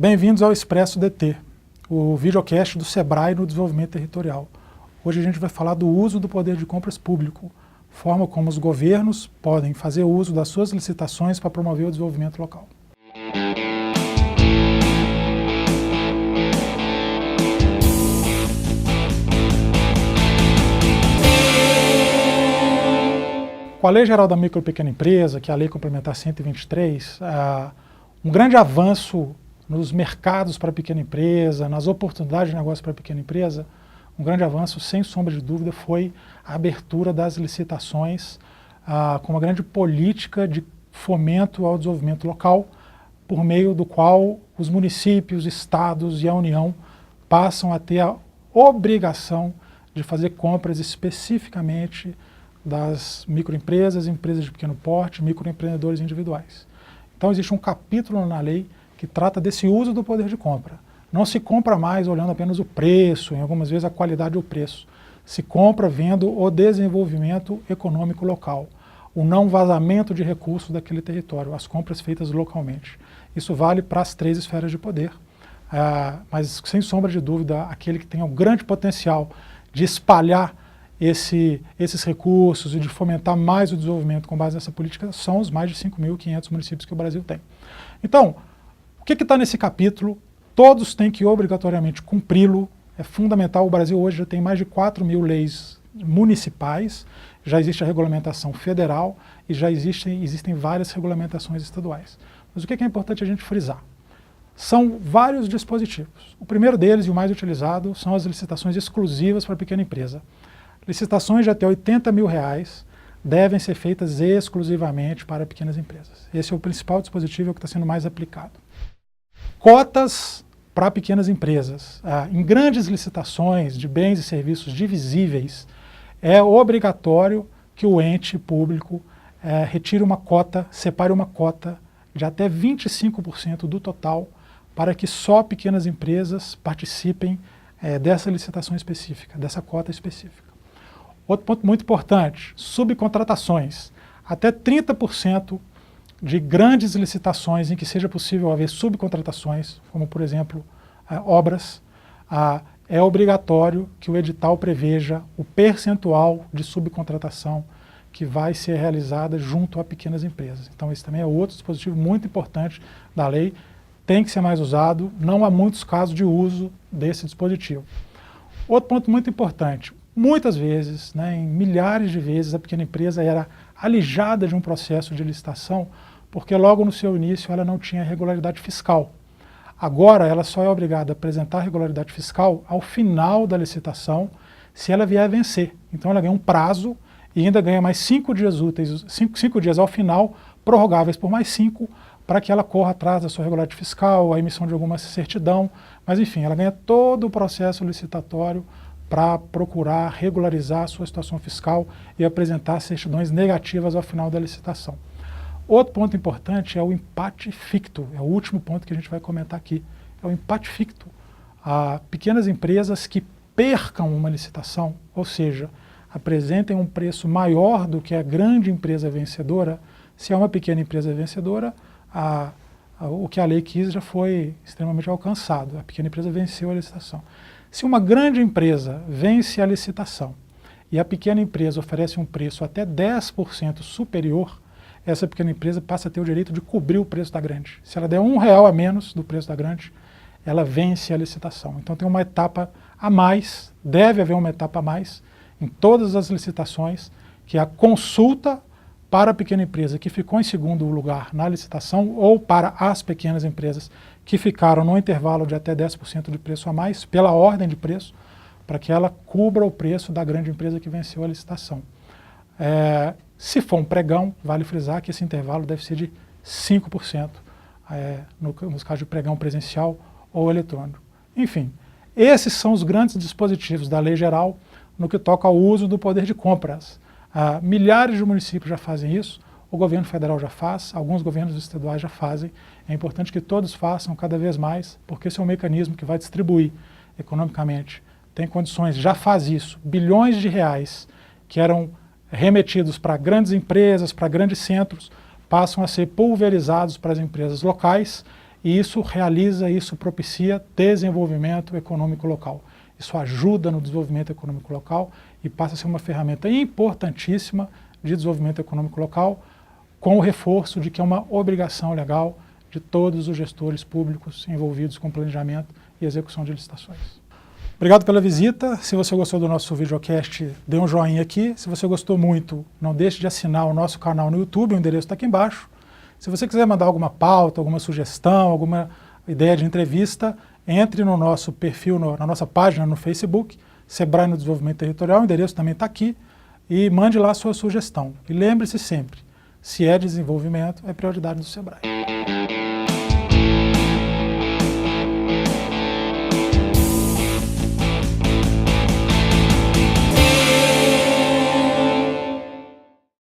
Bem-vindos ao Expresso DT, o videocast do Sebrae no desenvolvimento territorial. Hoje a gente vai falar do uso do poder de compras público, forma como os governos podem fazer uso das suas licitações para promover o desenvolvimento local. Com a Lei Geral da Micro e Pequena Empresa, que é a Lei Complementar 123, um grande avanço nos mercados para a pequena empresa, nas oportunidades de negócio para a pequena empresa, um grande avanço, sem sombra de dúvida, foi a abertura das licitações com uma grande política de fomento ao desenvolvimento local, por meio do qual os municípios, estados e a União passam a ter a obrigação de fazer compras especificamente das microempresas, empresas de pequeno porte, microempreendedores individuais. Então existe um capítulo na lei que trata desse uso do poder de compra. Não se compra mais olhando apenas o preço, em algumas vezes a qualidade ou o preço. Se compra vendo o desenvolvimento econômico local, o não vazamento de recursos daquele território, as compras feitas localmente. Isso vale para as três esferas de poder, mas sem sombra de dúvida, aquele que tem um grande potencial de espalhar esses recursos e de fomentar mais o desenvolvimento com base nessa política são os mais de 5.500 municípios que o Brasil tem. Então, o que está nesse capítulo? Todos têm que obrigatoriamente cumpri-lo. É fundamental. O Brasil hoje já tem mais de 4.000 leis municipais, já existe a regulamentação federal e já existem várias regulamentações estaduais. Mas o que é importante a gente frisar? São vários dispositivos. O primeiro deles e o mais utilizado são as licitações exclusivas para a pequena empresa. Licitações de até R$80 mil devem ser feitas exclusivamente para pequenas empresas. Esse é o principal dispositivo que está sendo mais aplicado. Cotas para pequenas empresas. Em grandes licitações de bens e serviços divisíveis, é obrigatório que o ente público retire uma cota, separe uma cota de até 25% do total para que só pequenas empresas participem dessa licitação específica, dessa cota específica. Outro ponto muito importante, subcontratações. Até 30% de grandes licitações em que seja possível haver subcontratações, como por exemplo obras, é obrigatório que o edital preveja o percentual de subcontratação que vai ser realizada junto a pequenas empresas. Então esse também é outro dispositivo muito importante da lei, tem que ser mais usado, não há muitos casos de uso desse dispositivo. Outro ponto muito importante, muitas vezes, em milhares de vezes, a pequena empresa era alijada de um processo de licitação porque logo no seu início ela não tinha regularidade fiscal. Agora ela só é obrigada a apresentar a regularidade fiscal ao final da licitação, se ela vier a vencer. Então ela ganha um prazo e ainda ganha mais 5 dias úteis, 5 dias ao final, prorrogáveis por mais 5, para que ela corra atrás da sua regularidade fiscal, a emissão de alguma certidão, mas enfim, ela ganha todo o processo licitatório para procurar regularizar a sua situação fiscal e apresentar certidões negativas ao final da licitação. Outro ponto importante é o empate ficto, é o último ponto que a gente vai comentar aqui, é o empate ficto. Pequenas empresas que percam uma licitação, ou seja, apresentem um preço maior do que a grande empresa vencedora, se é uma pequena empresa vencedora, o que a lei quis já foi extremamente alcançado, a pequena empresa venceu a licitação. Se uma grande empresa vence a licitação e a pequena empresa oferece um preço até 10% superior, essa pequena empresa passa a ter o direito de cobrir o preço da grande. Se ela der R$1 a menos do preço da grande, ela vence a licitação. Então tem uma etapa a mais, deve haver uma etapa a mais em todas as licitações, que é a consulta para a pequena empresa que ficou em segundo lugar na licitação ou para as pequenas empresas que ficaram no intervalo de até 10% de preço a mais, pela ordem de preço, para que ela cubra o preço da grande empresa que venceu a licitação. Se for um pregão, vale frisar que esse intervalo deve ser de 5%, nos casos de pregão presencial ou eletrônico. Enfim, esses são os grandes dispositivos da lei geral no que toca ao uso do poder de compras. Milhares de municípios já fazem isso, o governo federal já faz, alguns governos estaduais já fazem. É importante que todos façam cada vez mais, porque esse é um mecanismo que vai distribuir economicamente. Tem condições, já faz isso, bilhões de reais que eram remetidos para grandes empresas, para grandes centros, passam a ser pulverizados para as empresas locais e isso propicia desenvolvimento econômico local. Isso ajuda no desenvolvimento econômico local e passa a ser uma ferramenta importantíssima de desenvolvimento econômico local, com o reforço de que é uma obrigação legal de todos os gestores públicos envolvidos com planejamento e execução de licitações. Obrigado pela visita. Se você gostou do nosso videocast, dê um joinha aqui. Se você gostou muito, não deixe de assinar o nosso canal no YouTube, o endereço está aqui embaixo. Se você quiser mandar alguma pauta, alguma sugestão, alguma ideia de entrevista, entre no nosso perfil, na nossa página no Facebook, Sebrae no Desenvolvimento Territorial, o endereço também está aqui, e mande lá a sua sugestão. E lembre-se sempre, se é desenvolvimento, é prioridade do Sebrae.